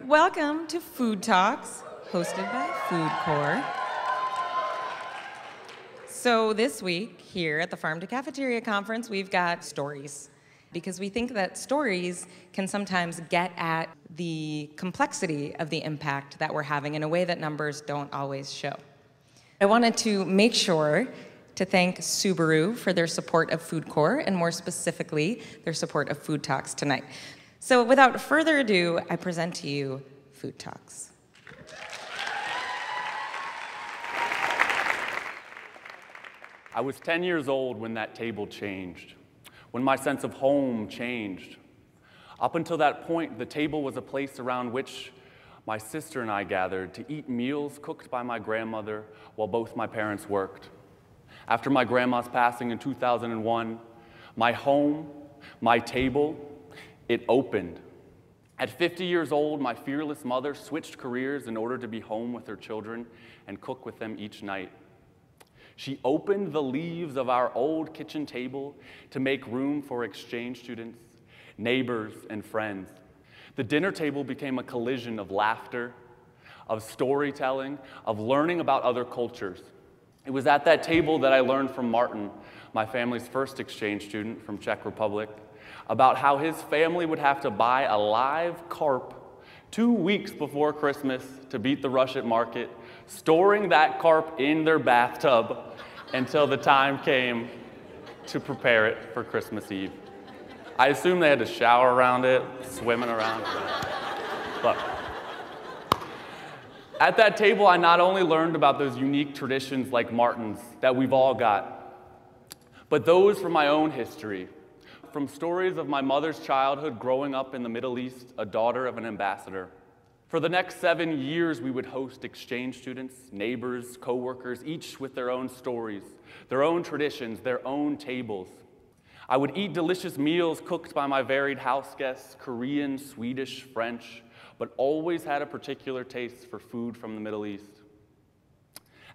Welcome to Food Talks, hosted by FoodCorps. So this week, here at the Farm to Cafeteria Conference, we've got stories, because we think that stories can sometimes get at the complexity of the impact that we're having in a way that numbers don't always show. I wanted to make sure to thank Subaru for their support of FoodCorps, and more specifically, their support of Food Talks tonight. So without further ado, I present to you Food Talks. I was 10 years old when that table changed, when my sense of home changed. Up until that point, the table was a place around which my sister and I gathered to eat meals cooked by my grandmother while both my parents worked. After my grandma's passing in 2001, my home, my table, it opened. At 50 years old, my fearless mother switched careers in order to be home with her children and cook with them each night. She opened the leaves of our old kitchen table to make room for exchange students, neighbors, and friends. The dinner table became a collision of laughter, of storytelling, of learning about other cultures. It was at that table that I learned from Martin, my family's first exchange student from Czech Republic, about how his family would have to buy a live carp 2 weeks before Christmas to beat the rush at market, storing that carp in their bathtub until the time came to prepare it for Christmas Eve. I assume they had to shower around it, swimming around it. But at that table, I not only learned about those unique traditions like Martin's that we've all got, but those from my own history, from stories of my mother's childhood growing up in the Middle East, a daughter of an ambassador. For the next 7 years, we would host exchange students, neighbors, coworkers, each with their own stories, their own traditions, their own tables. I would eat delicious meals cooked by my varied house guests, Korean, Swedish, French, but always had a particular taste for food from the Middle East.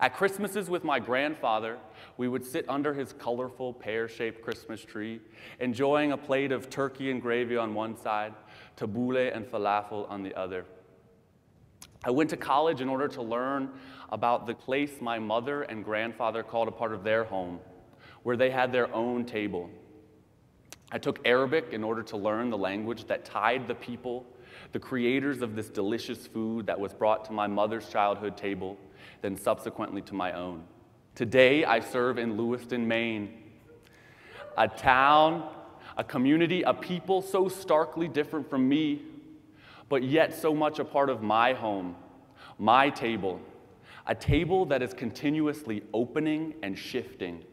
At Christmases with my grandfather, we would sit under his colorful pear-shaped Christmas tree, enjoying a plate of turkey and gravy on one side, tabbouleh and falafel on the other. I went to college in order to learn about the place my mother and grandfather called a part of their home, where they had their own table. I took Arabic in order to learn the language that tied the people, the creators of this delicious food that was brought to my mother's childhood table, then subsequently to my own. Today, I serve in Lewiston, Maine, a town, a community, a people so starkly different from me, but yet so much a part of my home, my table, a table that is continuously opening and shifting.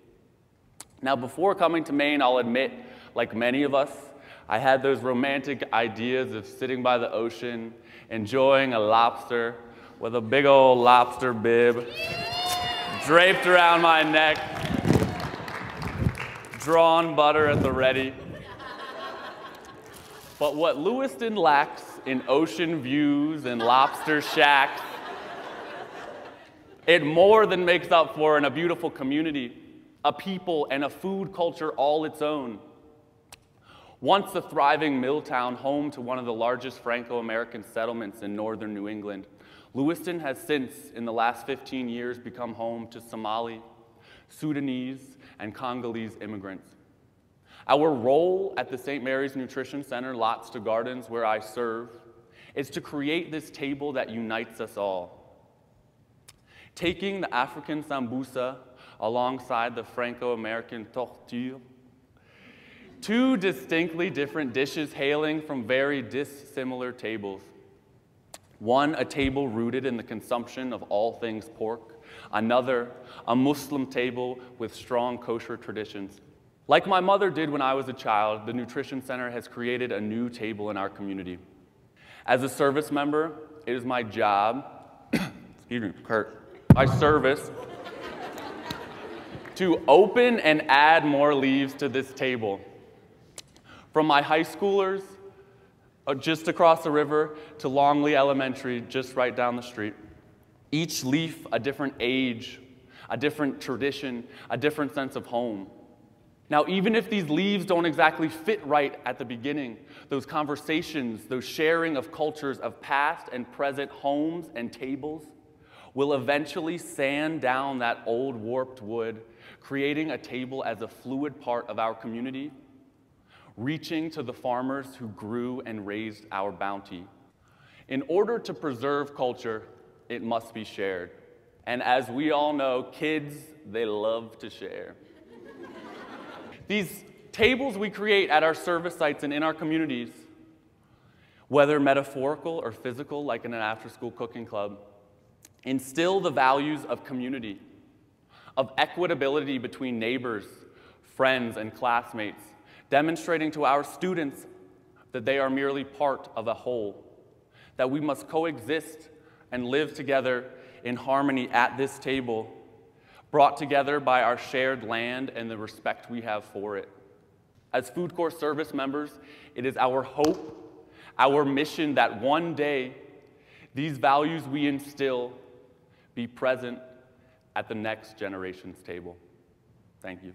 Now, before coming to Maine, I'll admit, like many of us, I had those romantic ideas of sitting by the ocean, enjoying a lobster with a big old lobster bib draped around my neck, drawn butter at the ready. But what Lewiston lacks in ocean views and lobster shacks, it more than makes up for in a beautiful community, a people, and a food culture all its own. Once a thriving mill town home to one of the largest Franco-American settlements in northern New England, Lewiston has since, in the last 15 years, become home to Somali, Sudanese, and Congolese immigrants. Our role at the St. Mary's Nutrition Center, Lots to Gardens, where I serve, is to create this table that unites us all. Taking the African sambusa alongside the Franco-American tortilla, two distinctly different dishes hailing from very dissimilar tables. One, a table rooted in the consumption of all things pork. Another, a Muslim table with strong kosher traditions. Like my mother did when I was a child, the Nutrition Center has created a new table in our community. As a service member, it is my job, excuse me, Kurt, my service, to open and add more leaves to this table. From my high schoolers, just across the river, to Longley Elementary, just right down the street. Each leaf a different age, a different tradition, a different sense of home. Now, even if these leaves don't exactly fit right at the beginning, those conversations, those sharing of cultures of past and present homes and tables will eventually sand down that old warped wood, creating a table as a fluid part of our community, reaching to the farmers who grew and raised our bounty. In order to preserve culture, it must be shared. And as we all know, kids, they love to share. These tables we create at our service sites and in our communities, whether metaphorical or physical, like in an after-school cooking club, instill the values of community, of equitability between neighbors, friends, and classmates, demonstrating to our students that they are merely part of a whole, that we must coexist and live together in harmony at this table, brought together by our shared land and the respect we have for it. As FoodCorps service members, it is our hope, our mission that one day these values we instill be present at the next generation's table. Thank you.